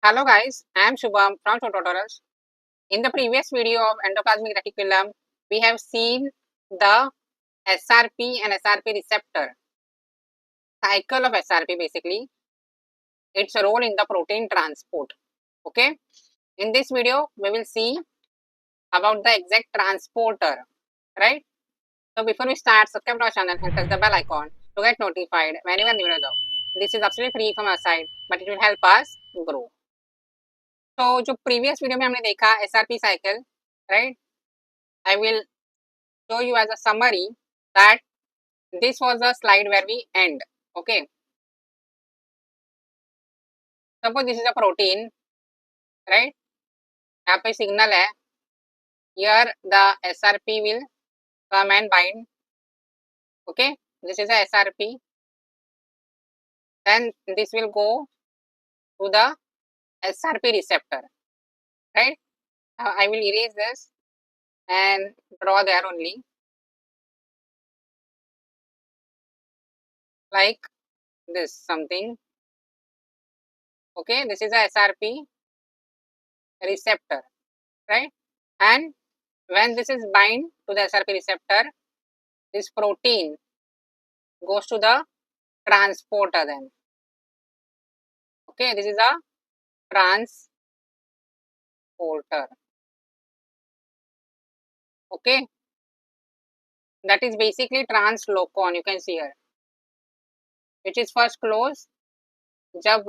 Hello guys, I am Shubham from Tutorials. In the previous video of Endoplasmic Reticulum, we have seen the SRP and SRP receptor, cycle of SRP basically, its role in the protein transport. Okay, in this video, we will see about the exact transporter, right? So before we start, subscribe to our channel and press the bell icon to get notified whenever new videos out. This is absolutely free from our side, but it will help us grow. तो जो previous video में हमने देखा SRP cycle right I will show you as a summary that this was a slide where we end okay suppose this is a protein right यहाँ पे signal है here the SRP will come and bind okay this is a SRP then this will go to the SRP receptor right I will erase this and draw there only like this something okay this is a SRP receptor right and when this is bind to the SRP receptor this protein goes to the transporter then okay this is a transporter okay that is basically Translocon you can see here which is first closed जब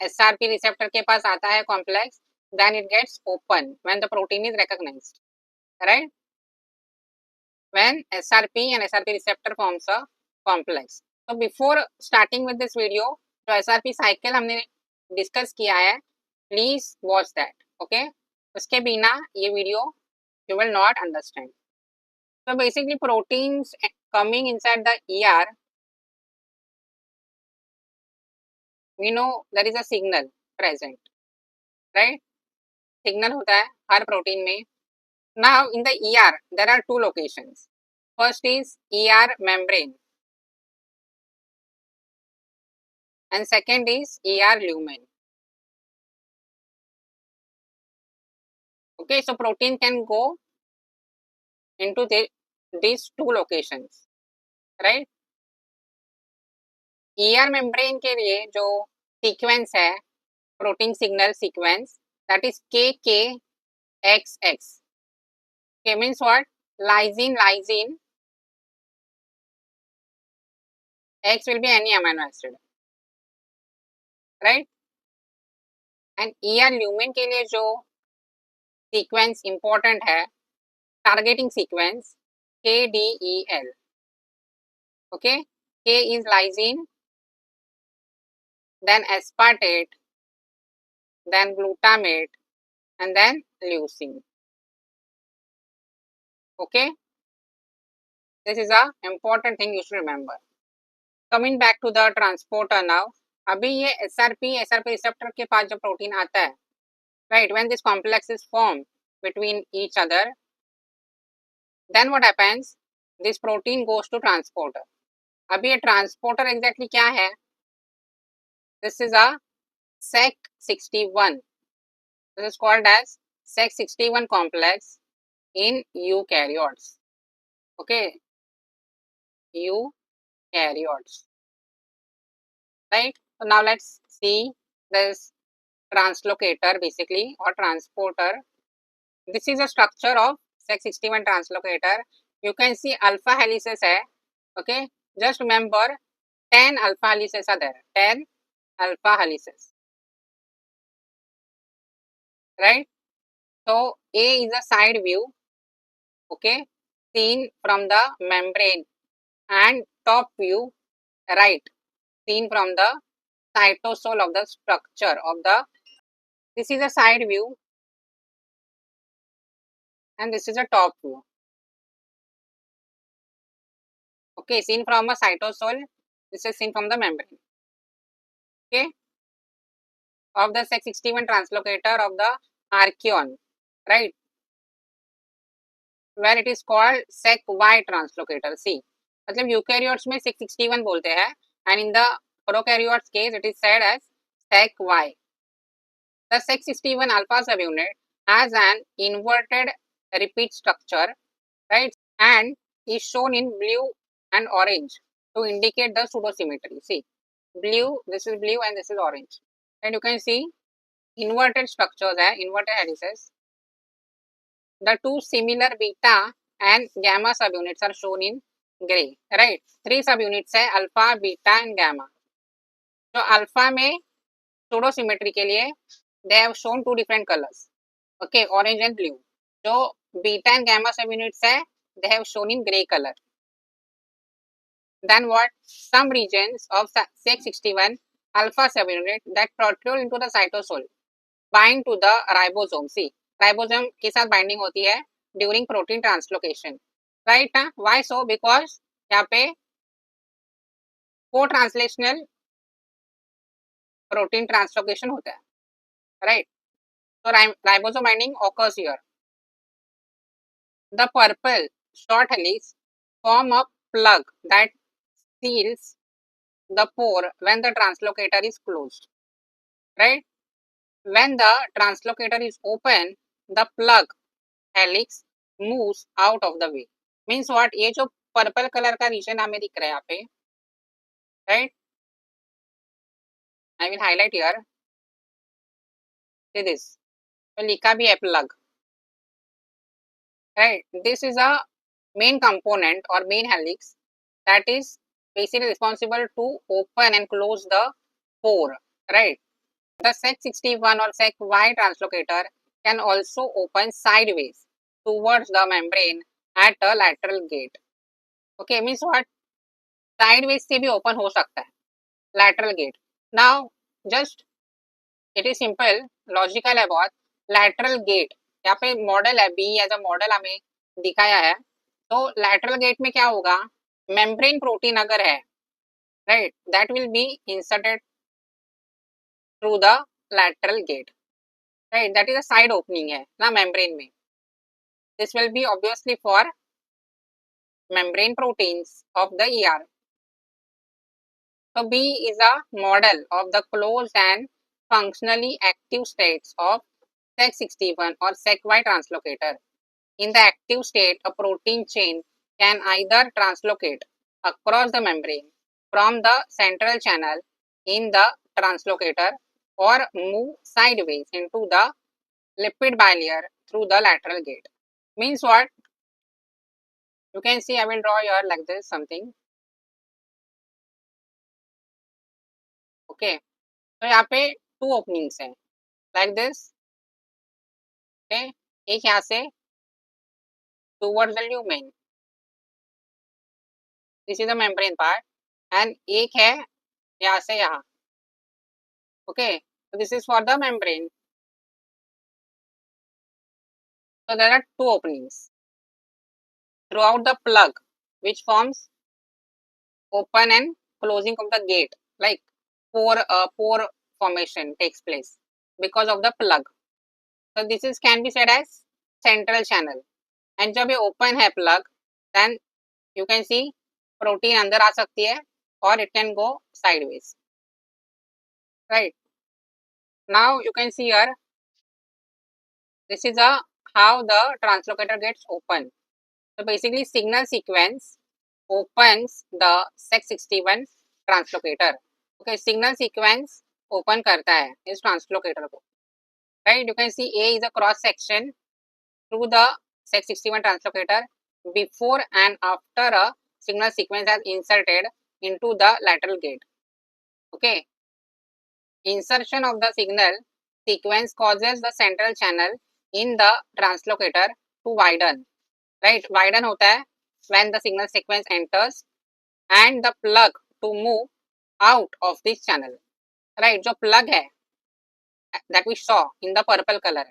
SRP receptor के पास आता है complex then it gets open when the protein is recognized right when SRP and SRP receptor forms a complex so before starting with this video जो SRP cycle हमने discuss किया है please watch that okay उसके बिना ये video you will not understand so basically proteins coming inside the ER we know there is a signal present right signal होता है हर protein में now in the ER there are two locations first is ER membrane and second is ER lumen okay so protein can go into these two locations right ER membrane के लिए जो sequence है protein signal sequence that is KKXX K means what lysine X will be any amino acid right and ER lumen के लिए जो sequence important है targeting sequence KDEL okay K is lysine then aspartate, then glutamate, and then leucine. Okay, this is a important thing you should remember. Coming back to the transporter now. अभी ये SRP receptor के पास जो protein आता है right when this complex is formed between each other then what happens this protein goes to transporter. अभी ये transporter exactly क्या है this is a Sec61 this is called as Sec61 complex in eukaryotes okay eukaryotes right so now let's see this translocator basically or transporter this is a structure of Sec61 translocator you can see alpha helices hai okay just remember 10 alpha helices are there 10 alpha helices right so A is a side view okay seen from the membrane and top view right seen from the cytosol of the structure of the this is a side view and this is a top view okay seen from a cytosol this is seen from the membrane okay of the Sec61 translocator of the archeon right where it is called Sec-Y translocator see मतलब eukaryotes में Sec61 बोलते हैं and in the prokaryotes case it is said as Sec-Y The Sec61 alpha subunit has an inverted repeat structure, right, and is shown in blue and orange to indicate the pseudosymmetry. See, blue, this is blue and this is orange. And you can see inverted structures and inverted helices. The two similar beta and gamma subunits are shown in gray, right? Three subunits है alpha, beta and gamma. So alpha में pseudosymmetry के लिए they have shown two different colors, okay, orange and blue. So beta and gamma subunits है they have shown in gray color. Then what? Some regions of Sec61 alpha subunit that protrude into the cytosol bind to the ribosome. See, ribosome के साथ binding होती है during protein translocation, right? Why so? Because यहाँ पे co-translational protein translocation होता है, right? So ribosome binding occurs here. The purple short helix form a plug that seals the pore when the translocator is closed, right? When the translocator is open, the plug helix moves out of the way. Means what? ये जो purple colour का reason हमें दिख रहा है यहाँ पे, right? I will highlight here. See this. तो लिखा भी है plug, right? This is a main component or main helix that is basically responsible to open and close the pore, right? The Sec61 or Sec-Y translocator can also open sideways towards the membrane at a lateral gate. Okay, means what? Sideways से भी open हो सकता है, lateral gate. Now, just it is simple, logical है बहुत. Lateral gate, यहाँ पे model है, B एज अ मॉडल हमें दिखाया है. तो lateral gate में क्या होगा? Membrane protein अगर है, right, that will be inserted through the lateral gate, right? That is a side opening है ना membrane में. This will be obviously for membrane proteins of the ER. So B is a model of the closed and functionally active states of Sec61 or Sec-Y translocator. In the active state, a protein chain can either translocate across the membrane from the central channel in the translocator or move sideways into the lipid bilayer through the lateral gate. Means what? You can see I will draw here like this something. Okay. तो यहाँ पे two openings हैं like this. Okay. एक यहाँ से towards the lumen. This is the membrane part. And एक है यहाँ से यहाँ. Okay. So this is for the membrane. So there are two openings throughout the plug, which forms open and closing of the gate, like pore formation takes place because of the plug. So this is can be said as central channel. And जब ये open है plug, then you can see protein अंदर आ सकती है or it can go sideways, right? Now you can see here, this is how the translocator gets open. So basically signal sequence opens the Sec61 translocator. Okay, signal sequence open करता है इस translocator को, right? You can see A is a cross section through the Sec61 translocator before and after a signal sequence has inserted into the lateral gate. Okay, insertion of the signal sequence causes the central channel in the translocator to widen, right? Widen होता है when the signal sequence enters and the plug to move out of this channel, right? जो plug है that we saw in the purple color,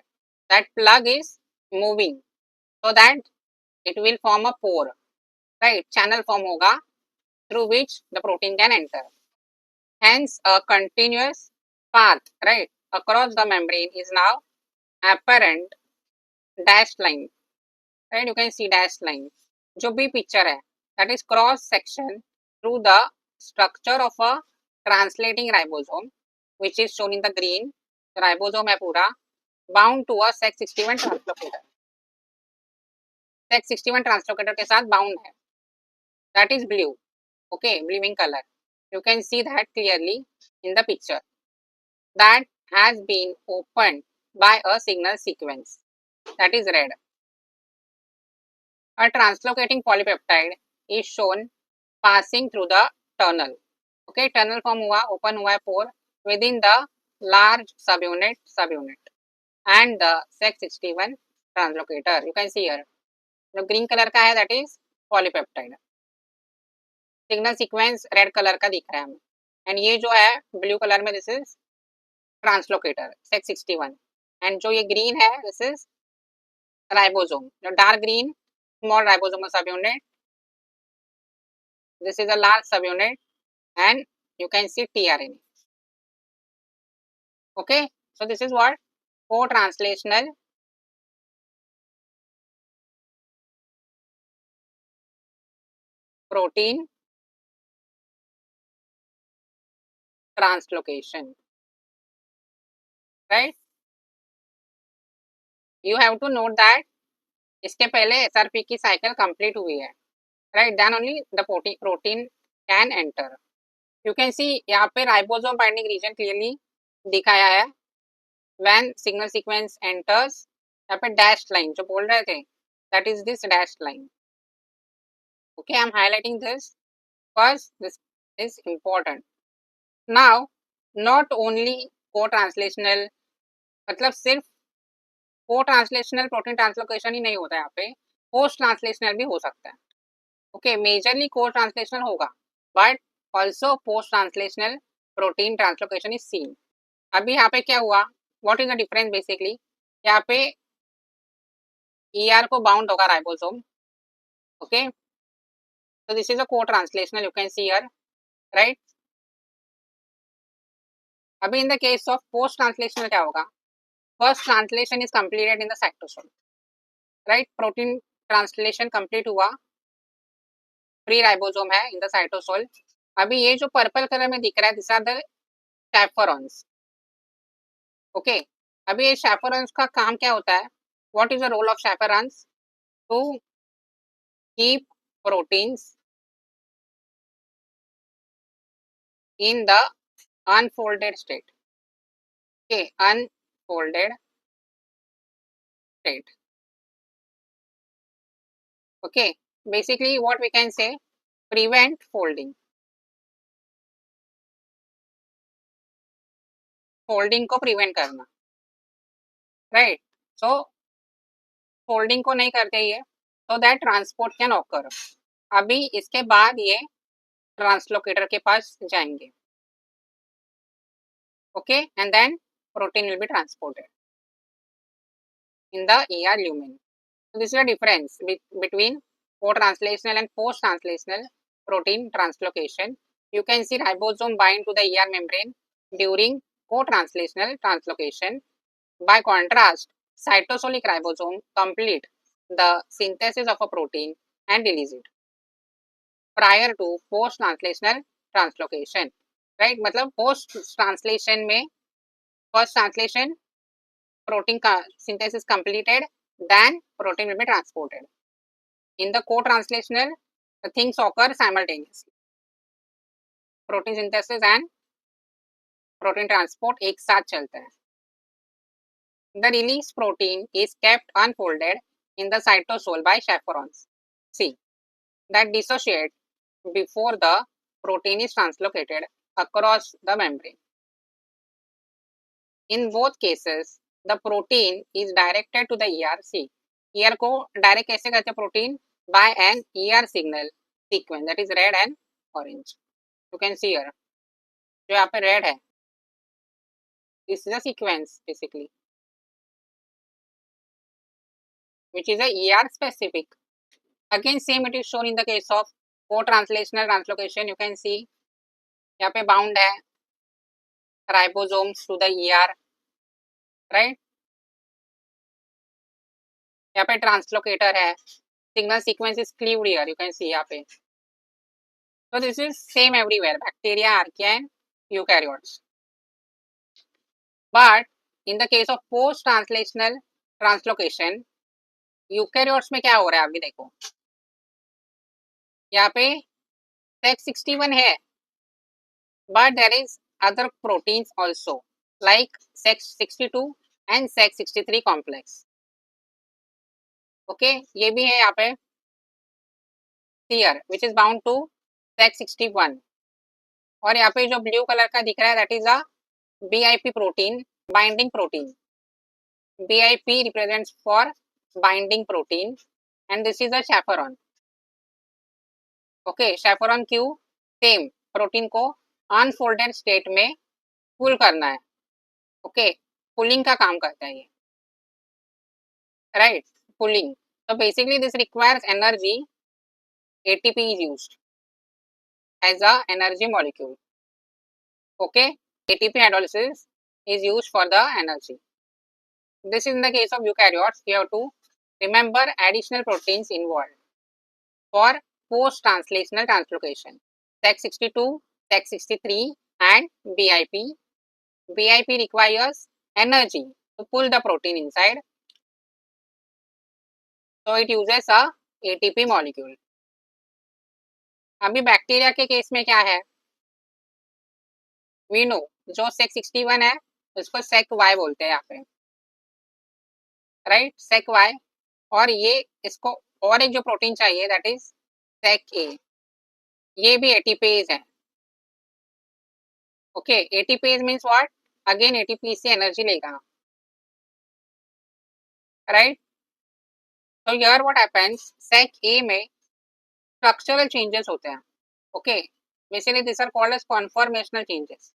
that plug is moving so that it will form a pore, right? Channel form होगा through which the protein can enter. Hence, a continuous path, right, across the membrane is now apparent. Dashed line, right? You can see dashed line. जो भी picture है, that is cross section through the structure of a translating ribosome, which is shown in the green, ribosome है पूरा bound to a सेक्स61 ट्रांसलोकेटर, सेक्स61 ट्रांसलोकेटर के साथ bound है, that is blue, okay, blue in colour. You can see that clearly in the picture. That has been opened by a signal sequence, that is red. A translocating polypeptide is shown passing through the tunnel. Okay, tunnel form हुआ, open हुआ है pore within the large subunit and the sex61 translocator. You can see here. जो green color का है that is polypeptide. Signal sequence red colour का दिख रहा है हमें. एंड ये जो है ब्लू कलर में दिस इज ट्रांसलोकेटर सेक्स61. एंड जो ये ग्रीन है दिस इज राइबोसोम. जो डार्क ग्रीन स्मॉल राइबोसोमल सब unit, this is a large subunit and you can see tRNA. Okay, so this is what co-translational protein translocation, right? You have to note that इसके पहले SRP की cycle complete हुई है, right? Then only the protein can enter. You can see यहाँ पे ribosome binding reason clearly दिखाया है. When signal sequence enters, यहाँ पे dashed line जो बोल रहे थे, that is this dashed line. Okay, I am highlighting this because this is important. Now, not only co-translational, मतलब सिर्फ co-translational protein translocation ही नहीं होता है यहाँ पे, post-translational भी हो सकता है. Okay, majorly co-translational होगा, but also post-translational protein translocation is seen. अभी यहाँ पे क्या हुआ? What is the difference basically? यहाँ पे ER को bound होगा ribosome. Okay, so this is a co-translational. You can see here, right? अभी in the case of post-translational क्या होगा? First translation is completed in the cytosol, right? Protein translation complete हुआ, free ribosome है in the cytosol. अभी ये जो purple colour में दिख रहा है these are the chaperones. Okay, अभी ये chaperones का काम क्या होता है? What is the role of chaperones? To keep proteins in the unfolded state. Okay, unfolded state. Okay, basically what we can say, prevent folding. Folding को prevent करना, right? So folding को नहीं करते ये, so that transport can occur. अभी इसके बाद ये ट्रांसलोकेटर के पास जाएंगे, okay, and then protein will be transported in the ER lumen. So this is the difference between co-translational and post-translational protein translocation. You can see ribosome bind to the ER membrane during co-translational translocation. By contrast, cytosolic ribosome complete the synthesis of a protein and release it prior to post-translational translocation. Right? मतलब post-translation में first translation protein synthesis completed, then protein will be transported. In the co-translational, the things occur simultaneously. Protein synthesis and protein transport एक साथ चलता है. The released protein is kept unfolded in the cytosol by chaperones, C, that dissociate before the protein is translocated across the membrane. In both cases, the protein is directed to the ER. C, ER को direct कैसे करते हैं protein? By an ER signal sequence, that is red and orange. You can see here, जो यहाँ पे red है, this is a sequence basically, which is a ER specific. Again same it is shown in the case of co-translational translocation. You can see यहाँ पे bound है ribosomes to the ER, right? यहाँ पे translocator है, signal sequence is cleaved here. You can see यहाँ पे. So this is same everywhere, bacteria, archaea and eukaryotes. But in the case of post translational translocation eukaryotes में क्या हो रहा है अभी देखो, यहाँ पे सेक्स 61 है, but there is other proteins also like sex 62 and sex 63 complex. Okay, ये भी है यहाँ पे here which is bound to sex 61 और यहाँ पे जो ब्लू कलर का दिख रहा है that is a BIP protein, binding protein. BIP represents for binding protein and this is a chaperone. Okay, chaperone क्यों? सेम प्रोटीन को अनफोल्डेड स्टेट में पुल करना है. ओके, पुलिंग का काम करता है ये, right, pulling. So basically this requires energy. ATP is used as a energy molecule. Okay, ATP hydrolysis is used for the energy. This is in the case of eukaryotes. You have to remember additional proteins involved for post-translational translocation. Sex 62, Sex 63 and BIP. BIP requires energy to pull the protein inside. So it uses a ATP molecule. अभी bacteria के case में क्या है, we know जो सेक 61 है उसको sec y बोलते हैं यहाँ पे, राइट, सेक वाई. और ये इसको और एक जो प्रोटीन चाहिए दैट इज सेक ए, ये भी एटीपेज है. Okay, ATPase means what, again ATP से एनर्जी लेगा, राइट. तो here what happens, sec A में स्ट्रक्चरल चेंजेस होते हैं. Okay, basically this are called as conformational changes,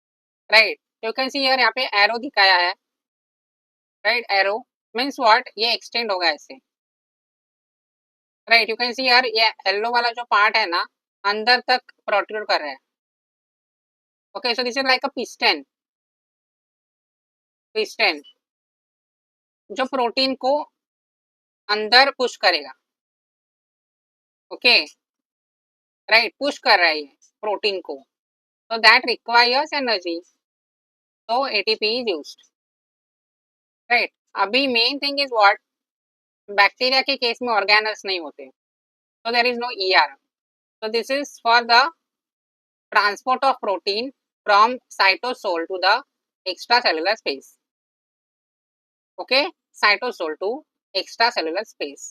right. You can see here यहाँ पे एरो दिखाया है, राइट. एरो मीन्स व्हाट, ये एक्सटेंड होगा ऐसे, right. You can see here ये येलो वाला जो पार्ट है ना अंदर तक प्रोट्रूड कर रहा है. Okay, so this is like a piston. Piston जो प्रोटीन को अंदर पुश करेगा. ओके, राइट, पुश कर रहा है ये प्रोटीन को, so that requires energy, so ATP is used, right. अभी main thing is what, bacteria के केस में ऑर्गेनल्स नहीं होते, so there is no ER, so this is for the transport of protein from cytosol to the extracellular space. Okay, cytosol to extracellular space.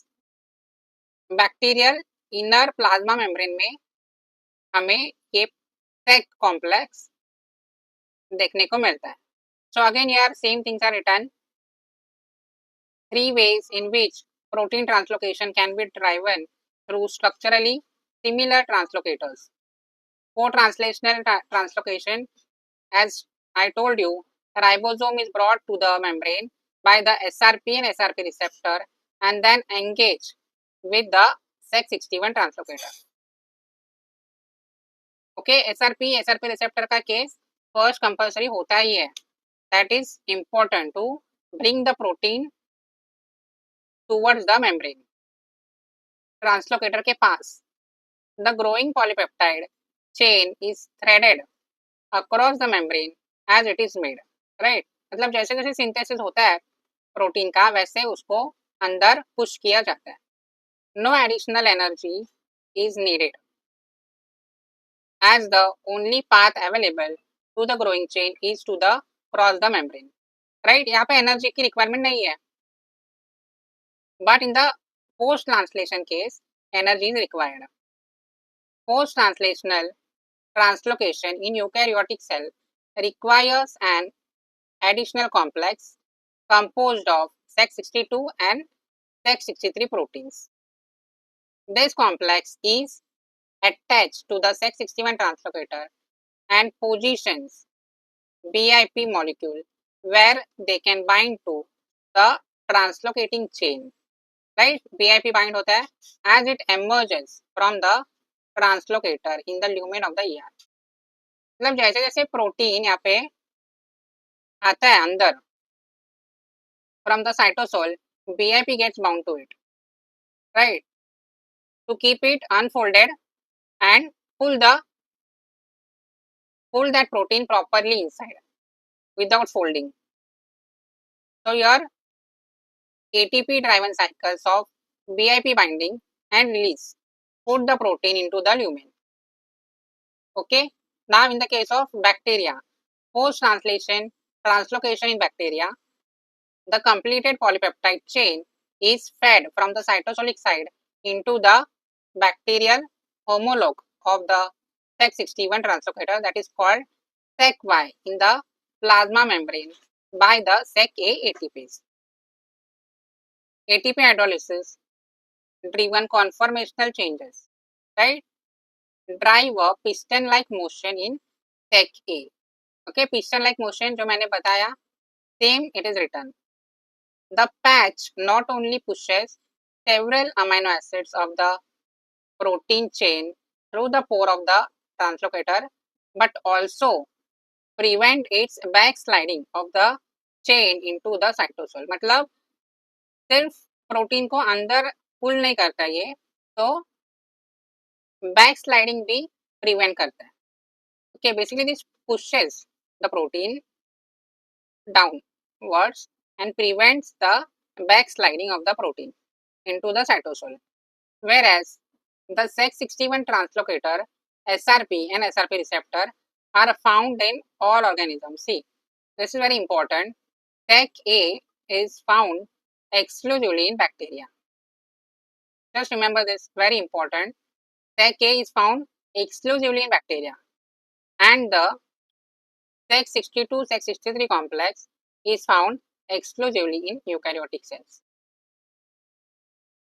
Bacterial inner plasma membrane में हमें ये सेक complex देखने को मिलता है. So again here same things are written. 3 ways in which protein translocation can be driven through structurally similar translocators. Co-translational translocation, as I told you, ribosome is brought to the membrane by the SRP and SRP receptor and then engage with the Sex61 translocator. Okay, SRP receptor का case first compulsory होता ही है. That is important to bring the protein towards the membrane. Translocator के पास the growing polypeptide chain is threaded across the membrane as it is made, right. मतलब जैसे जैसे synthesis होता है protein का वैसे उसको अंदर पुश किया जाता है. No additional energy is needed as the only path available to the growing chain is to the cross the membrane, right. यहाँ पे एनर्जी की रिक्वायरमेंट नहीं है, but in the post translation case energy is required. Post translational translocation in eukaryotic cell requires an additional complex composed of Sex62 and Sex63 proteins. This complex is attached to the Sex61 translocator and positions BIP molecule where they can bind to the translocating chain, right. BIP bind होता है as it emerges from the translocator in the lumen of the ER. मतलब जैसे जैसे protein यहाँ पे आता है अंदर from the cytosol, BIP gets bound to it, right, to keep it unfolded and pull that protein properly inside without folding. So your ATP driven cycles of BIP binding and release put the protein into the lumen. Okay. Now in the case of bacteria, post-translation, translocation in bacteria, the completed polypeptide chain is fed from the cytosolic side into the bacterial homologue of the Sec61 translocator, that is called Sec-Y, in the plasma membrane by the Sec-A ATPase. ATP hydrolysis driven conformational changes, right, drive a piston-like motion in Sec-A. Okay, piston-like motion जो मैंने बताया, same it is written. The patch not only pushes several amino acids of the protein chain through the pore of the translocator, but also prevent its backsliding of the chain into the cytosol. मतलब सिर्फ protein को अंदर पुल नहीं करता ये, तो backsliding भी prevent करता है. Okay, basically this pushes the protein downwards and prevents the backsliding of the protein into the cytosol. Whereas the Sec61 translocator, SRP and SRP receptor are found in all organisms. See, this is very important. Sec-A is found exclusively in bacteria. Just remember this, very important. Sec-A is found exclusively in bacteria. And the Sec62, Sec63 complex is found exclusively in eukaryotic cells.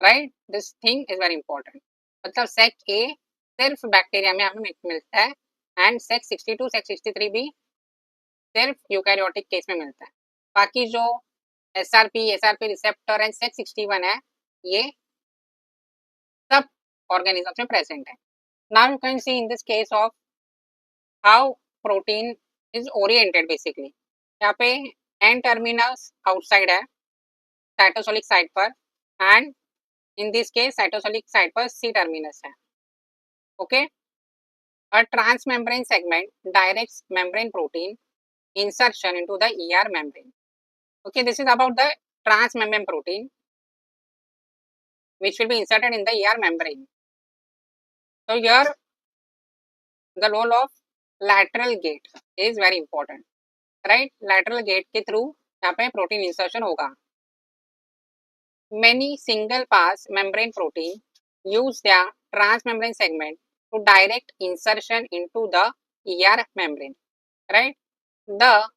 Right? This thing is very important. मतलब Sec-A सिर्फ bacteria में हमें मिलता है and Sec62, Sec63 भी सिर्फ eukaryotic case में मिलता है. बाकी जो SRP रिसेप्टर एंड Sec61 है, ये सब ऑर्गेनिजम्स में प्रेजेंट है. Now you can C in this case of how protein is oriented. Basically यहाँ पे एन टर्मिनस आउटसाइड है साइटोसोलिक साइड पर, and in this case cytosolic side पर C terminus है. Okay, a transmembrane segment directs membrane protein insertion into the ER membrane. Okay, this is about the transmembrane protein which will be inserted in the ER membrane. So here the role of lateral gate is very important, right? Lateral gate के through यहाँ पे protein insertion होगा. Many single pass membrane protein use their transmembrane segment to direct insertion into the ER membrane, right? The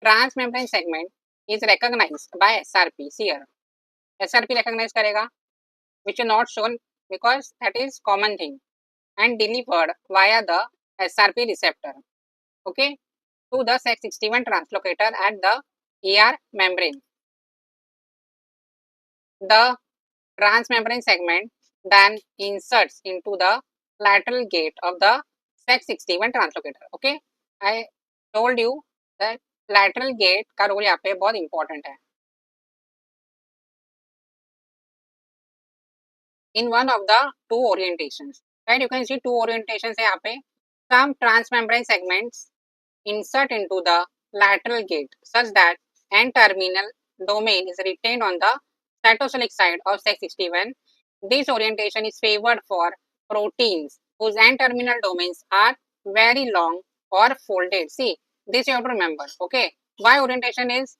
transmembrane segment is recognized by SRP. See here, SRP recognize करेगा, which is not shown because that is common thing, and delivered via the SRP receptor, okay, to the Sec61 translocator at the ER membrane. The transmembrane segment then inserts into the lateral gate of the Sec61 translocator. Okay, I told you that lateral gate का role यहाँ पे बहुत important है. In one of the two orientations, right? You can see two orientations है यहाँ पे. Some transmembrane segments insert into the lateral gate such that N-terminal domain is retained on the cytosolic side of Sec61. This orientation is favored for proteins whose N-terminal domains are very long or folded. See, this you have to remember. Okay, why orientation is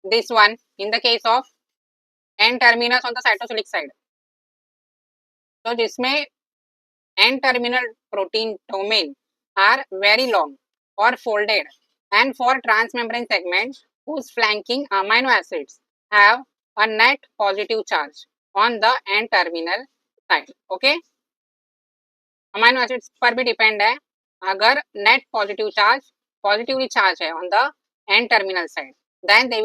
this one in the case of N-terminus on the cytosolic side? So जिसमें N-terminal protein domain are very long or folded, and for transmembrane segments whose flanking amino acids have a net positive charge on the N-terminal side. Okay, amino acids पर भी depend है. अगर net positively charge है on the N-terminal side, then the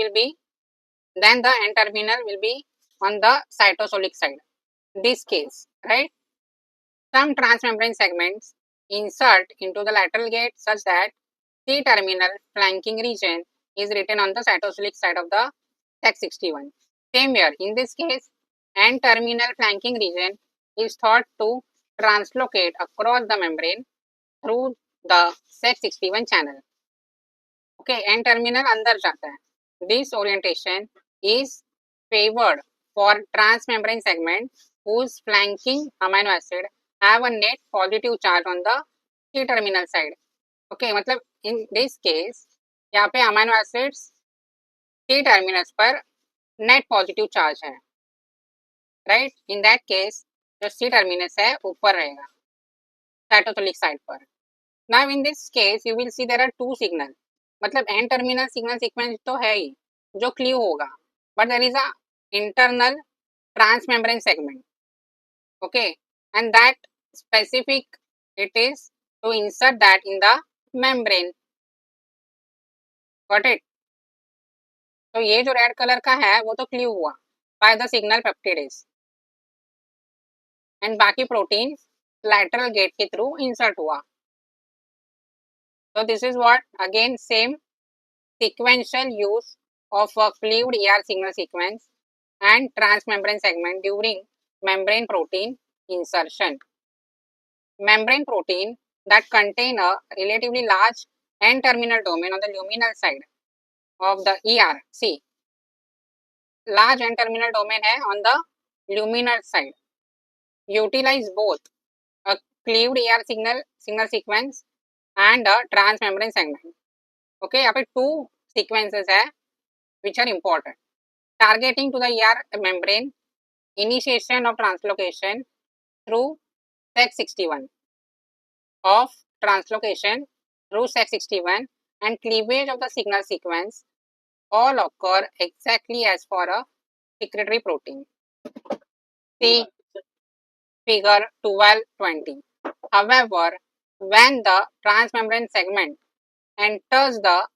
N-terminal will be on the cytosolic side. This case, right? Some transmembrane segments insert into the lateral gate such that C-terminal flanking region is written on the cytosolic side of the Sec61. Same here. In this case, N-terminal flanking region is thought to translocate across the membrane through the Sec61 channel. Okay, N-terminal अंदर जाता है. This orientation is favored for transmembrane segment whose flanking amino acid have a net positive charge on the C-terminal side. Okay, मतलब in this case यहाँ पे amino acids C-terminus पर net positive charge है, right? In that case जो C-terminus है ऊपर रहेगा cytosolic side पर. Now in this case you will see there are two signals. मतलब N-terminal signal sequence तो है ही जो क्लीव होगा, but there is a internal transmembrane segment. Okay, and that specific it is to insert that in the membrane. Got it? तो ये जो red colour का है वो तो क्लीव हुआ by the signal peptidase and बाकी प्रोटीन lateral gate के थ्रू insert हुआ. So this is what again same sequential use of a cleaved ER signal sequence and transmembrane segment during membrane protein insertion. Membrane protein that contain a relatively large N-terminal domain on the luminal side of the ER. See, large N-terminal domain है on the luminal side. Utilize both a cleaved ER signal sequence and a transmembrane segment. Okay, यहाँ पे two sequences है which are important. Targeting to the ER membrane, initiation of translocation through Sec61, of translocation through Sec61 and cleavage of the signal sequence all occur exactly as for a secretory protein. See figure 12-20. However, when the transmembrane segment enters the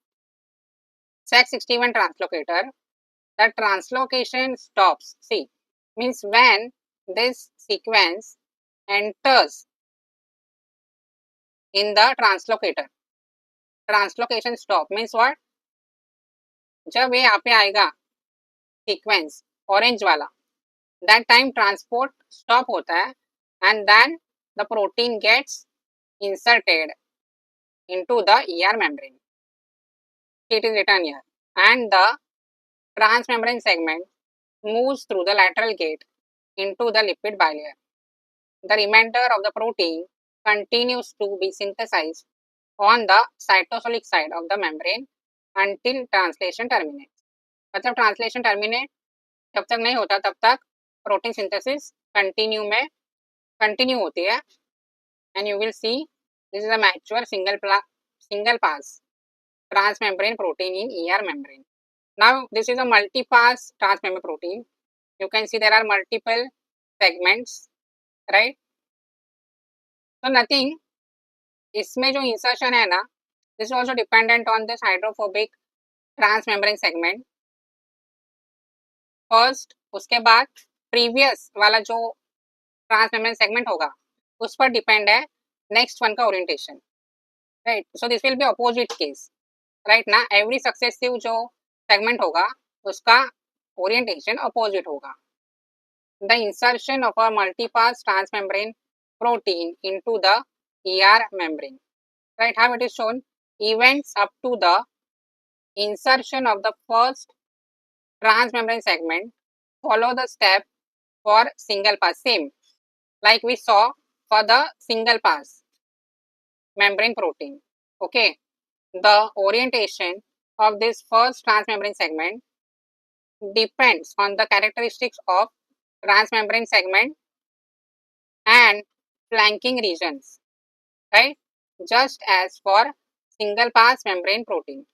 Sec61 translocator, the translocation stops. See, means when this sequence enters in the translocator, translocation stop means what? जब ये यहाँ पे आएगा sequence orange वाला, that time transport stop होता है and then the protein gets inserted into the ER membrane. It is written here, and the transmembrane segment moves through the lateral gate into the lipid bilayer. The remainder of the protein continues to be synthesized on the cytosolic side of the membrane until translation terminates. मतलब translation terminate जब तक नहीं होता तब तक protein synthesis continue होती है, and you will see this is a mature single pass transmembrane protein in ER membrane. Now this is a multipass transmembrane protein. You can see there are multiple segments, right? So nothing, इसमें जो insertion है ना, this is also dependent on this hydrophobic transmembrane segment. First, उसके बाद previous वाला जो transmembrane segment होगा उस पर depend है next one का orientation, right? So this will be opposite case, right? ना every successive जो segment होगा उसका orientation opposite होगा. The insertion of a multipass transmembrane protein into the ER membrane, right? How it is shown, events up to the insertion of the first transmembrane segment follow the step for single pass, same like we saw for the single pass membrane protein. Okay, the orientation of this first transmembrane segment depends on the characteristics of transmembrane segment and flanking regions, right? Just as for single pass membrane protein.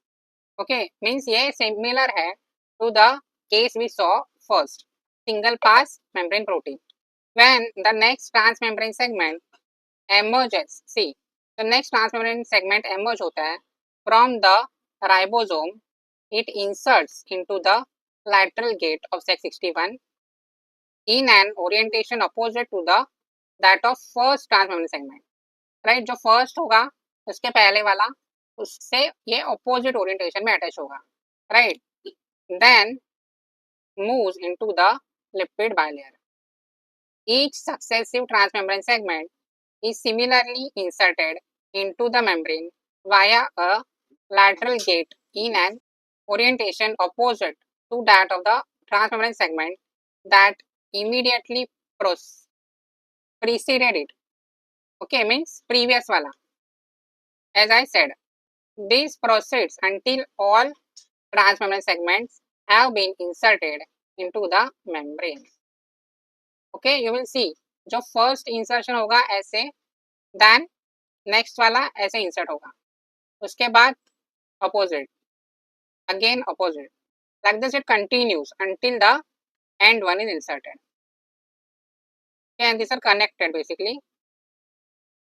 Okay, means ये similar है to the case we saw first, single pass membrane protein. When the next transmembrane segment emerges, see, the next transmembrane segment emerge होता है from the ribosome, it inserts into the lateral gate of Sec61 in an orientation opposite to the that of first transmembrane segment, right? जो first होगा उसके पहले वाला उससे ये opposite orientation में attach होगा, right? Then moves into the lipid bilayer. Each successive transmembrane segment is similarly inserted into the membrane via a lateral gate in an orientation opposite to that of the transmembrane segment that immediately preceded it. Okay, means previous wala. As I said, this proceeds until all transmembrane segments have been inserted into the membrane. Okay, you will see जो first insertion होगा ऐसे, then next वाला ऐसे insert होगा, उसके बाद opposite, again opposite. Like this it continues until the end one is inserted. Okay, and these are connected basically,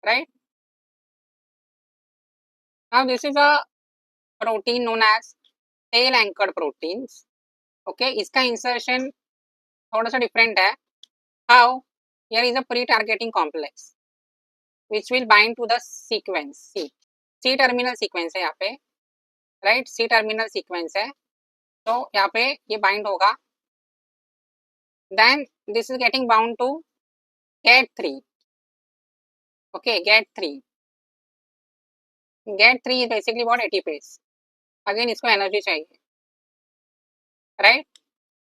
right? Now this is a protein known as tail anchored proteins. Okay, इसका insertion थोड़ा सा different है. How? Here is a pre-targeting complex which will bind to the sequence. C terminal sequence है यहाँ पे, right? C terminal sequence है, तो यहाँ पे ये bind होगा. Then this is getting bound to GAT3. Okay, GAT3. GAT3 is basically what? ATPase. Again इसको energy चाहिए, right?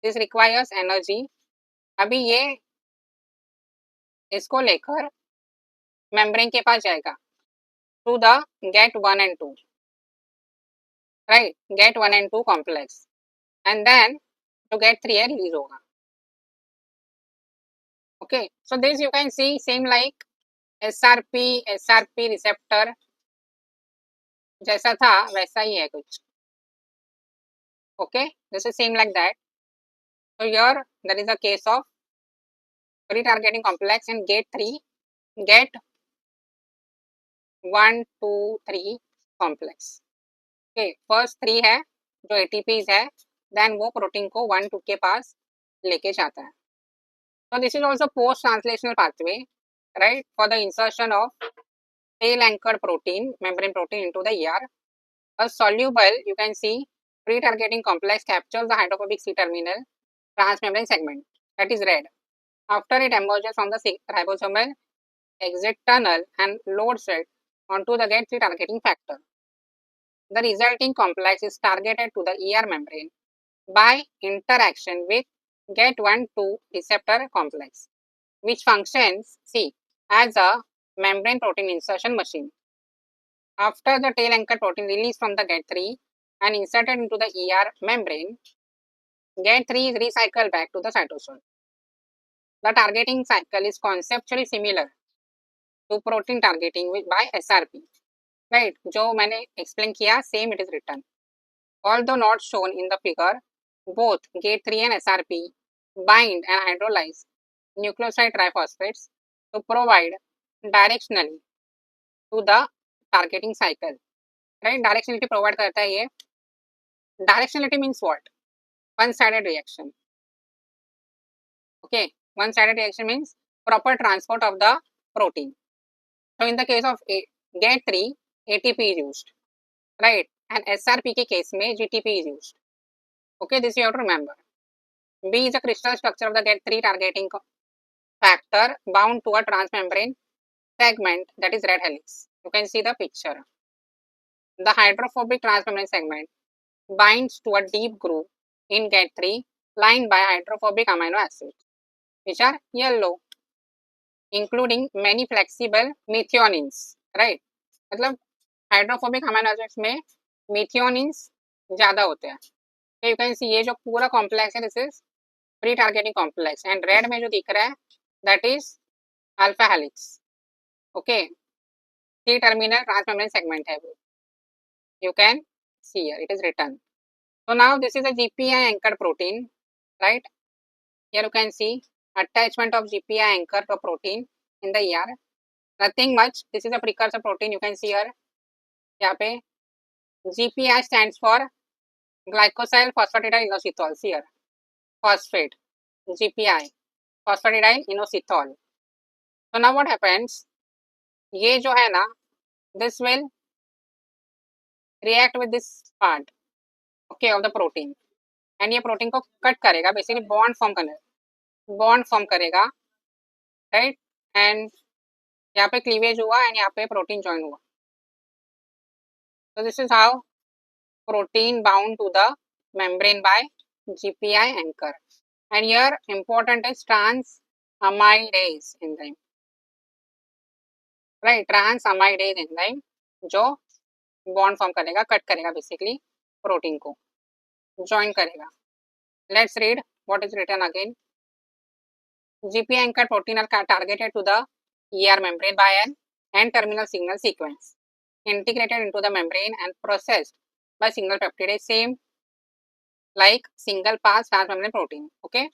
This requires energy. अभी ये इसको लेकर membrane के पास जाएगा to the GAT1 and 2, right? GAT1 and 2 complex, and then to GAT3 है release होगा. Okay, so this you can see same like SRP receptor जैसा था वैसा ही है कुछ. Okay, this is same like that. So here there is a case of retargeting complex and GAT3, GAT1, 2, 3 complex. Okay, first 3 है जो ATPs है, then वो protein को 1, 2 के पास लेके जाता है. So this is also post-translational pathway, right, for the insertion of tail-anchored protein, membrane protein into the ER. A soluble, you can see, pre-targeting complex captures the hydrophobic C-terminal transmembrane segment, that is red. After it emerges from the ribosomal exit tunnel and loads it onto the GAT3 targeting factor. The resulting complex is targeted to the ER membrane by interaction with GAT1-2 receptor complex, which functions, as a membrane protein insertion machine. After the tail anchor protein released from the GAT3 and inserted into the ER membrane, GAT3 is recycled back to the cytosol. The targeting cycle is conceptually similar to protein targeting by SRP, right? जो मैंने explain किया, same it is written. Although not shown in the figure, both GAT3 and SRP bind and hydrolyze nucleoside triphosphates to provide directionally to the targeting cycle, right? Directionality provide करता है ये. Directionality means what? One-sided reaction. Okay, one-sided reaction means proper transport of the protein. So in the case of GAT3, ATP is used, right? And SRP के case में GTP is used. Okay, this you have to remember. B is the crystal structure of the GAT3 targeting factor bound to a transmembrane segment, that is red helix. You can see the picture. The hydrophobic transmembrane segment binds to a deep groove in GAT3 lined by hydrophobic amino acids, which are yellow, including many flexible methionines, right? मतलब hydrophobic amino acids में methionines ज़्यादा होते हैं. So you can see ये जो पूरा complex है, this is pre-targeting complex, and red में जो दिख रहा है that is alpha helix. Okay, C-terminal transmembrane segment है वो. You can see here it is written. So now this is a GPI anchored protein, right? Here you can see attachment of GPI anchor to protein in the ER. Nothing much. This is a precursor protein. You can see here. यहाँ पे GPI stands for glycosyl phosphatidylinositol. See here, phosphate. GPI, phosphatidylinositol. So now what happens? ये जो है ना, this will react with this part, okay, of the protein, and ये protein को cut करेगा, basically bond form करेगा, right? And यहाँ पे cleavage हुआ and यहाँ पे protein join हुआ. So this is how protein bound to the membrane by GPI anchor. And here important is transamidase enzyme, right? Transamidase enzyme जो bond form करेगा, cut करेगा बेसिकली प्रोटीन को, ज्वाइन करेगा. Let's read what is written again. GPI anchored protein are targeted to the ER membrane by an N-terminal signal sequence, integrated into the membrane and processed by signal peptidase, same like single pass transmembrane protein. Okay.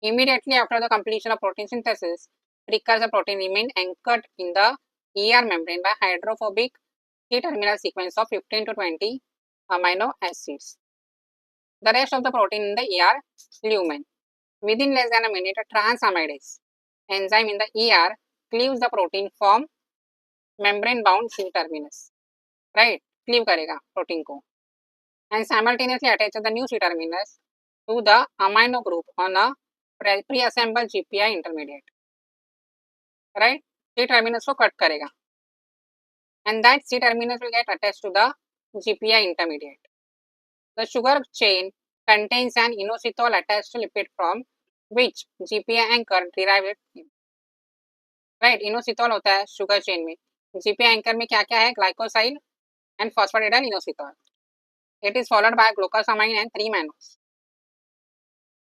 Immediately after the completion of protein synthesis, precursor protein remain anchored in the ER membrane by hydrophobic C-terminal sequence of 15 to 20 amino acids. The rest of the protein in the ER lumen. Within less than a minute, a transamidase enzyme in the ER cleaves the protein from membrane-bound C-terminus. Right? Cleave करेगा protein को. And simultaneously attaches the new C-terminus to the amino group on a pre-assembled GPI intermediate. Right? C-terminus को cut करेगा. And that C-terminus will get attached to the GPI intermediate. The sugar chain contains an inositol attached lipid from which GPI anchor derived. Right? Inositol होता है sugar chain में. GPI anchor में क्या क्या है? Glycoside and phosphatidyl inositol. It is followed by glucosamine and 3 mannose.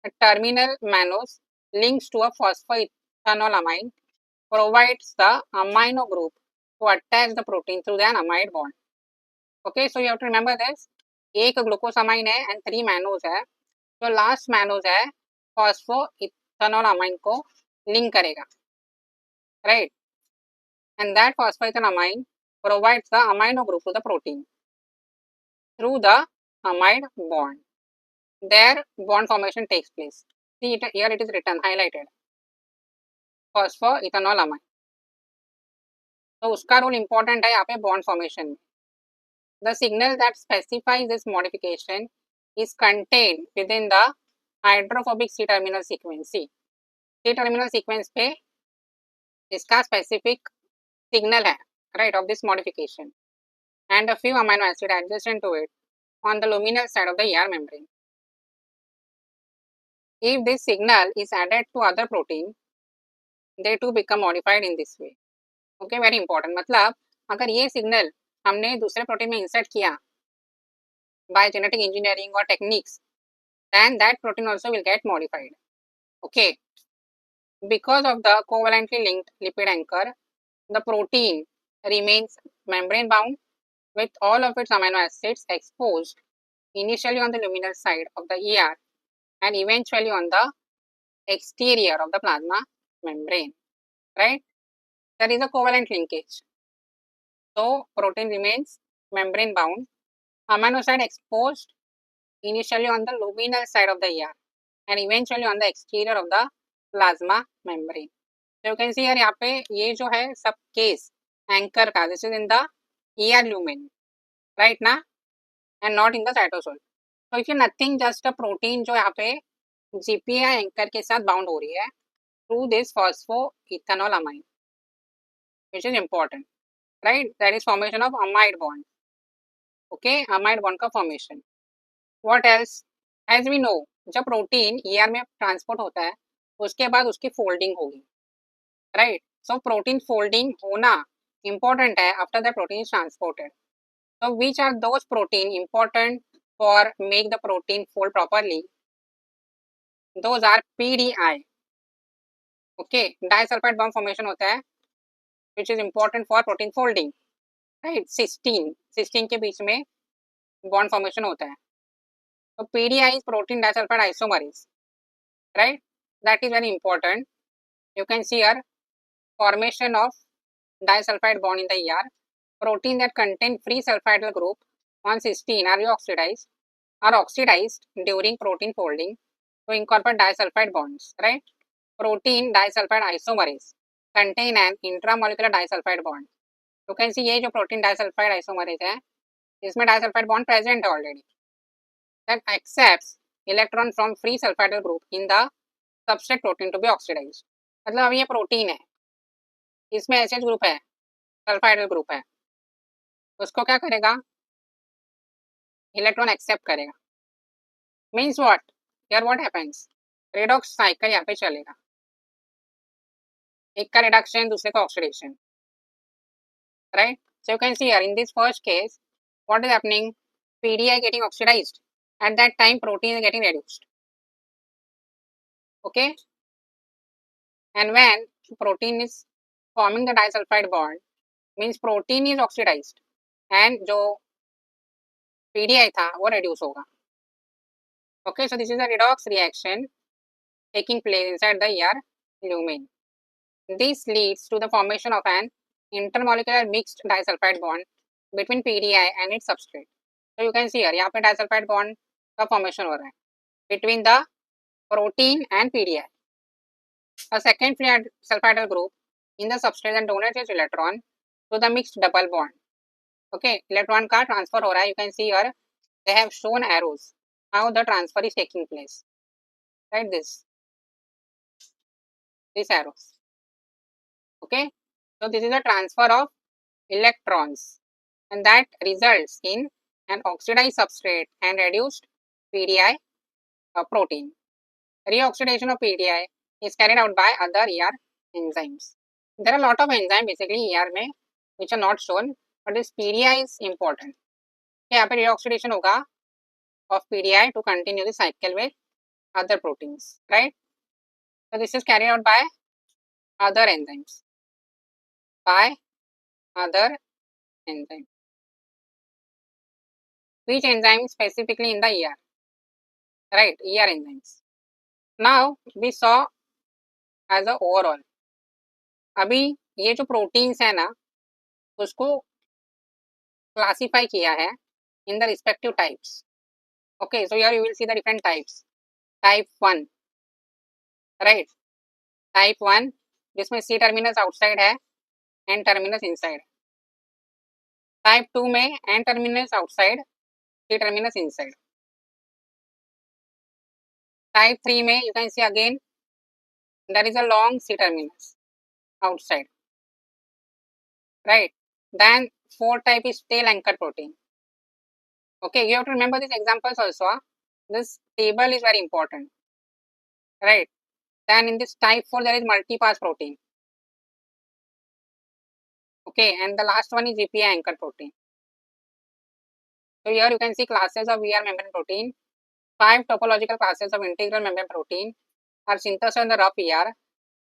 A terminal mannose links to a phosphoethanolamine, provides the amino group to attach the protein through an amide bond. Okay, so you have to remember this. एक glucosamine है and 3 mannose है. तो last mannose है phosphoethanolamine को link करेगा. Right? And that phosphoethanolamine provides the amino group to the protein through the amide bond. There bond formation takes place. See it, here it is written, highlighted. Phosphoethanolamine. तो उसका role important है यहाँ पे bond formation में. The signal that specifies this modification is contained within the hydrophobic C-terminal sequence. C-terminal sequence पे इसका specific signal है, right, of this modification, and a few amino acids adjacent to it on the luminal side of the ER membrane. If this signal is added to other protein, they too become modified in this way. Okay, very important. मतलब अगर ये signal हमने दूसरे protein में insert किया by genetic engineering or techniques, then that protein also will get modified. Okay, because of the covalently linked lipid anchor, the protein remains membrane bound with all of its amino acids exposed initially on the luminal side of the ER and eventually on the exterior of the plasma membrane. Right? There is a covalent linkage. So protein remains membrane bound, amino acid exposed initially on the luminal side of the ER and eventually on the exterior of the plasma membrane. So you can see here यहाँ पे ये जो है सब case anchor का, this is in the ER lumen, right ना, and not in the cytosol. So if you nothing, just a protein जो यहाँ पे GPI anchor के साथ bound हो रही है through this phosphoethanolamine, which is important, right? That is formation of amide bond. Okay, amide bond का formation. What else? As we know, जब protein ER में transport होता है उसके बाद उसकी folding होगी, right? So protein folding होना important है after the protein is transported. So which are those protein important for make the protein fold properly? Those are PDI. Okay, disulfide bond formation होता है, which is important for protein folding, right? cysteine के बीच में bond formation होता है. So PDI is protein disulfide isomerase, right? That is very important. You can see here formation of disulfide bond in the ER. Protein that contain free sulfidyl group on cysteine are oxidized during protein folding to incorporate disulfide bonds, right? Protein disulfide isomerase contain an intramolecular disulfide bond. You can see ये जो protein disulfide isomerase है इसमें disulfide bond present है already, that accepts electron from free sulfidyl group in the substrate protein to be oxidized. मतलब अब ये protein है, इसमें SH group है, sulfidyl group है, उसको क्या करेगा, इलेक्ट्रॉन एक्सेप्ट करेगा. Means what, here what happens, redox cycle यहाँ पे चलेगा, एक का reduction दूसरे का oxidation, right? So you can see here in this first case, what is happening? PDI getting oxidized. At that time, protein is getting reduced. Okay? And when protein is forming the disulfide bond, means protein is oxidized. And जो PDI था, वो reduce होगा. Okay, so this is a redox reaction taking place inside the ER lumen. This leads to the formation of an intermolecular mixed disulfide bond between PDI and its substrate. So you can see here, यहाँ पे disulfide bond का formation हो रहा है between the protein and PDI. A second free sulfidal group in the substrate and donates its electron to the mixed double bond. Okay, electron का transfer हो रहा है. You can see here, they have shown arrows how the transfer is taking place. Right, this arrows. Okay, so this is a transfer of electrons, and that results in an oxidized substrate and reduced PDI protein. Reoxidation of PDI is carried out by other ER enzymes. There are a lot of enzymes basically ER में which are not shown, but this PDI is important. यहाँ पे reoxidation होगा of PDI to continue the cycle with other proteins, right? So this is carried out by other enzymes. Which enzyme specifically in the ER? Right, ER enzymes. Now we saw as a overall. अभी ये जो proteins है ना, उसको classify किया है in the respective types. Okay, so here you will see the different types. Type 1, right? Type 1 जिसमें C terminus outside है, N terminus inside. Type 2 में N terminus outside, C terminus inside. Type 3 में you can see again there is a long C terminus outside, right? Then 4 type is tail anchor protein. Okay, you have to remember these examples also. This table is very important, right? Then in this type 4 there is multipass protein. Okay, and the last one is GPI anchor protein. So here you can see classes of ER membrane protein. 5 topological classes of integral membrane protein are synthesized in the rough ER,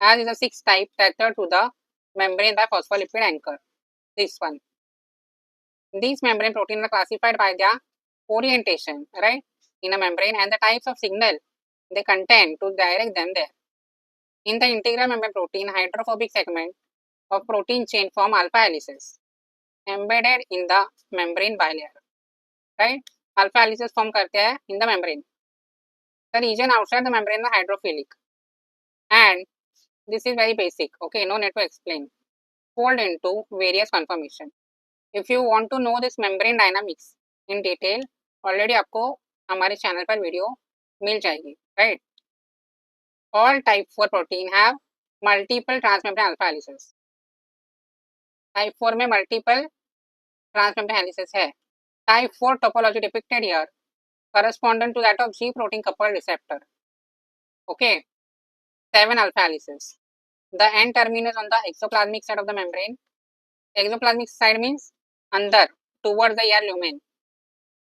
as is the 6th type tethered to the membrane by phospholipid anchor. This one. These membrane proteins are classified by their orientation, right, in a membrane and the types of signal they contain to direct them there. In the integral membrane protein, hydrophobic segment of protein chain form alpha helices embedded in the membrane bilayer, right? Alpha helices form करते हैं in the membrane. The region outside the membrane is hydrophilic, and this is very basic. Okay, no need to explain. Fold into various conformation. If you want to know this membrane dynamics in detail, already आपको हमारे channel पर video मिल जाएगी, right? All type 4 protein have multiple transmembrane alpha helices. Type 4 में multiple transmembrane helices है. Type 4 topology depicted here correspondent to that of G protein coupled receptor. Okay, 7 alpha helices. The N terminus on the exoplasmic side of the membrane. Exoplasmic side means under towards the ER lumen,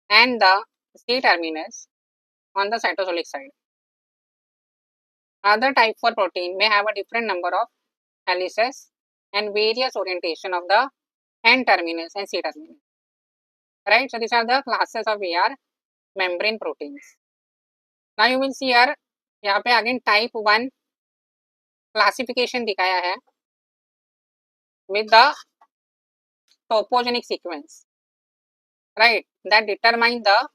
and the C terminus on the cytosolic side. Other type 4 protein may have a different number of helices and various orientation of the N terminus and C terminus. Right, so these are the classes of ER membrane proteins. Now you will see here, यहाँ पे again type 1 classification दिखाया है with the topogenic sequence, right, that determine the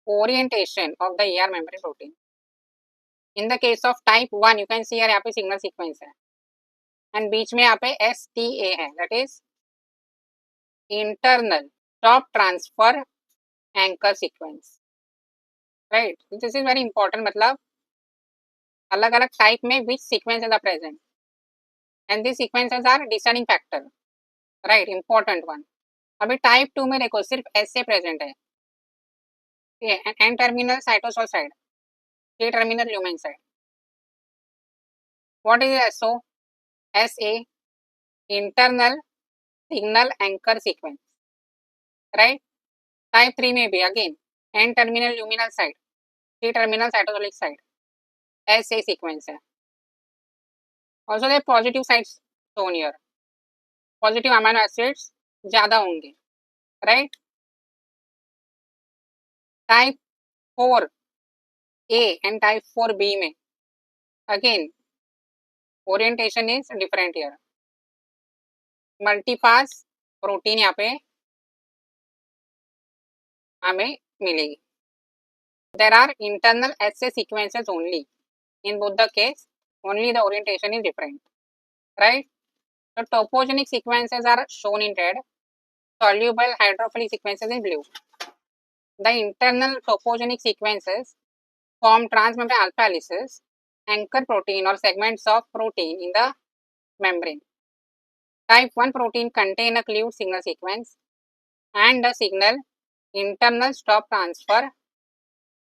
orientation of the ER membrane protein. In the case of type 1, you can see here यहाँ पे signal sequence है, and बीच में यहाँ पे STA है, that is internal top transfer anchor sequence, right? This is very important. मतलब अलग अलग type में which sequences are present, and these sequences are deciding factor, right? Important one. अभी type 2 में देखो सिर्फ SA present है, N terminal cytosol side, C-terminal lumen side. What is SO? SA, internal signal anchor sequence, right? Type 3 may be again N-terminal luminal side, C-terminal cytosolic side, SA sequence है. Also the positive sides shown here. Positive amino acids ज़्यादा होंगे, right? Type 4A and type 4B में again orientation is different here. Multipass protein यहाँ पे हमें मिलेगी. There are internal SA sequences only. In both the case, only the orientation is different, right? So topogenic sequences are shown in red, soluble hydrophilic sequences in blue. The internal topogenic sequences form transmembrane alpha helices, anchor protein or segments of protein in the membrane. Type 1 protein contain a cleaved signal sequence and a signal internal stop transfer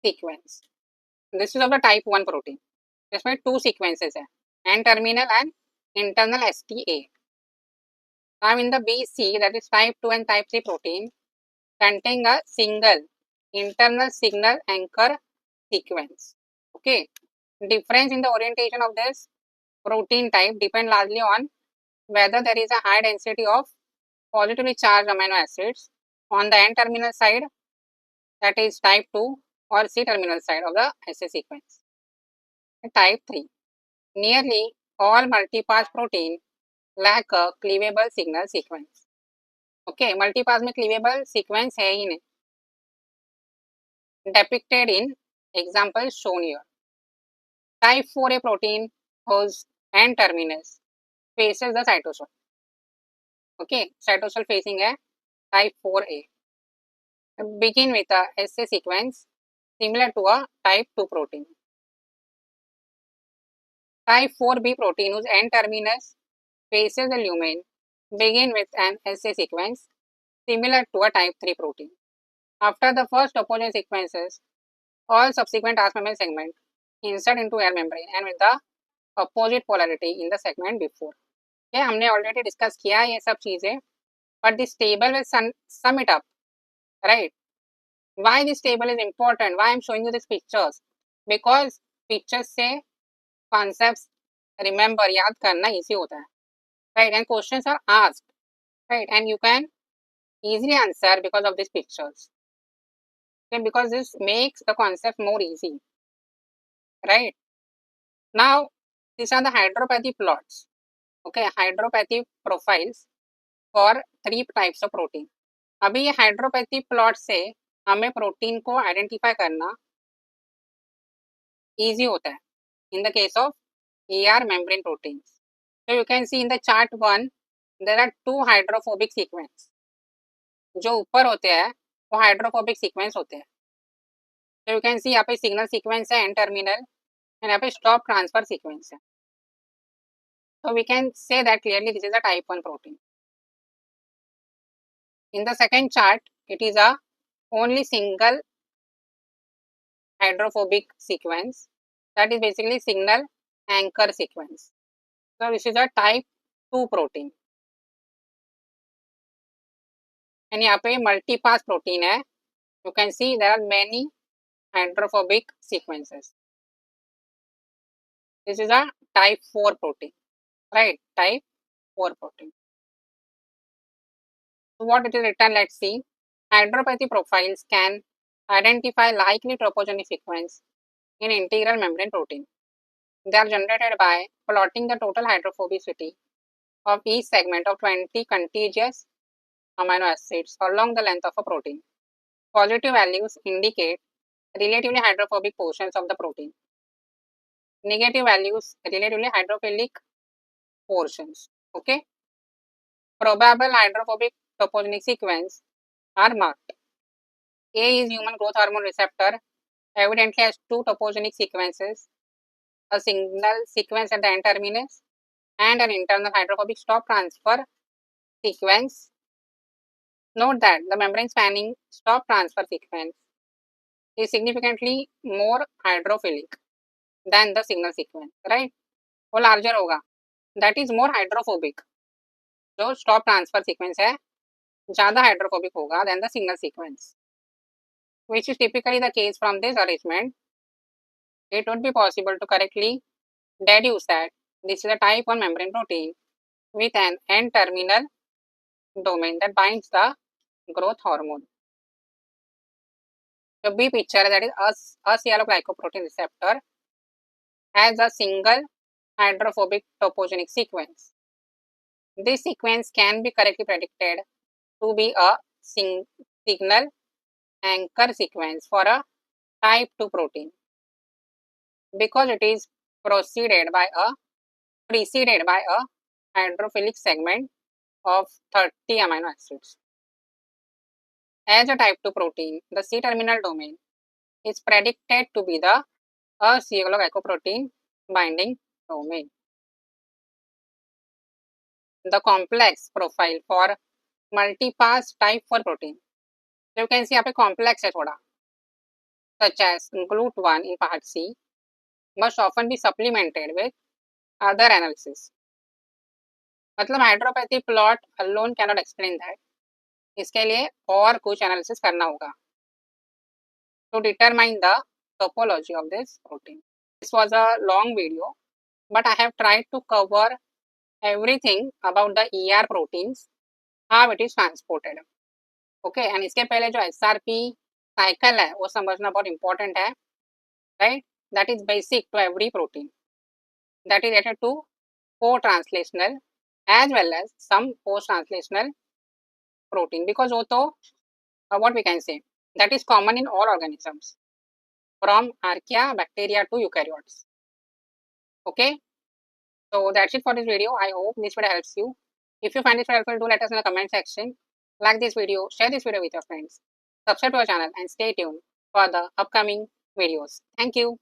sequence. This is of the type 1 protein. इसमें 2 sequences है, N-terminal and internal STA. Now in the BC, that is type 2 and type 3 protein, contain a single internal signal anchor sequence. Okay, difference in the orientation of this protein type depend largely on whether there is a high density of positively charged amino acids on the N-terminal side, that is type 2, or C-terminal side of the SA sequence. Type 3, nearly all multipass protein lack a cleavable signal sequence. Okay, multipass में cleavable sequence है ही नहीं. Depicted in example shown here. Type 4A protein whose N-terminus faces the cytosol. Okay, cytosol facing है type 4A. Begin with a SA sequence similar to a type 2 protein. Type 4B protein whose N-terminus faces the lumen begin with an SA sequence similar to a type 3 protein. After the first topogenic sequences, all subsequent transmembrane segments insert into air membrane and with the opposite polarity in the segment before. Okay, हमने already discuss किया ये सब चीजें, but this table will sum it up, right? Why this table is important? Why I'm showing you these pictures? Because pictures से concepts remember याद करना easy होता है, right? And questions are asked, right? And you can easily answer because of these pictures. Okay, because this makes the concept more easy, right? Now these are the hydropathy plots. Okay, hydropathy profiles for 3 types of protein. अभी ये hydropathy plot से हमें protein को identify करना easy होता है in the case of ER membrane proteins. So you can see in the chart 1 there are 2 hydrophobic sequence. जो ऊपर होते हैं वो hydrophobic sequence होते हैं. So you can see यहाँ पे signal sequence है N-terminal and यहाँ पे stop transfer sequence है. So we can say that clearly this is a type 1 protein. In the second chart, it is a only single hydrophobic sequence, that is basically signal anchor sequence. So this is a type 2 protein. And यहाँ पे multipass protein है. You can see there are many hydrophobic sequences. This is a type 4 protein, right? Type 4 protein. So what it is written, let's see. Hydropathy profiles can identify likely topogenic sequence in integral membrane protein. They are generated by plotting the total hydrophobicity of each segment of 20 contiguous amino acids along the length of a protein. Positive values indicate relatively hydrophobic portions of the protein. Negative values relatively hydrophilic portions. Okay. Probable hydrophobic topogenic sequence are marked. A is human growth hormone receptor, evidently has 2 topogenic sequences, a signal sequence at the N-terminus and an internal hydrophobic stop transfer sequence. Note that the membrane spanning stop transfer sequence is significantly more hydrophilic than the signal sequence, right? वो larger होगा, that is more hydrophobic. जो stop transfer sequence है ज़्यादा hydrophobic होगा than the signal sequence, which is typically the case. From this arrangement, it would be possible to correctly deduce that this is a type 1 membrane protein with an N-terminal domain that binds the growth hormone. The B picture, that is acetylglycoprotein receptor, has a single hydrophobic topogenic sequence. This sequence can be correctly predicted to be a signal anchor sequence for a type 2 protein because it is preceded by a hydrophilic segment of 30 amino acids. As a type 2 protein, the C-terminal domain is predicted to be the acetylglycoprotein binding domain. The complex profile for multipass type 4 protein. So you can see यहाँ पे complex है थोड़ा, such as GLUT1 in part C, must often be supplemented with other analysis. मतलब hydropathy plot alone cannot explain that. इसके लिए और कुछ analysis करना होगा to determine the topology of this protein. This was a long video, but I have tried to cover everything about the ER proteins, how it is transported. Okay, and इसके पहले जो SRP cycle है वो समझना बहुत important है, right? That is basic to every protein. That is related to co-translational as well as some post-translational protein, because वो तो what we can say, that is common in all organisms from archaea, bacteria to eukaryotes. Okay, so that's it for this video. I hope this video helps you. If you find this helpful, do let us know in the comment section. Like this video, share this video with your friends, subscribe to our channel and stay tuned for the upcoming videos. Thank you.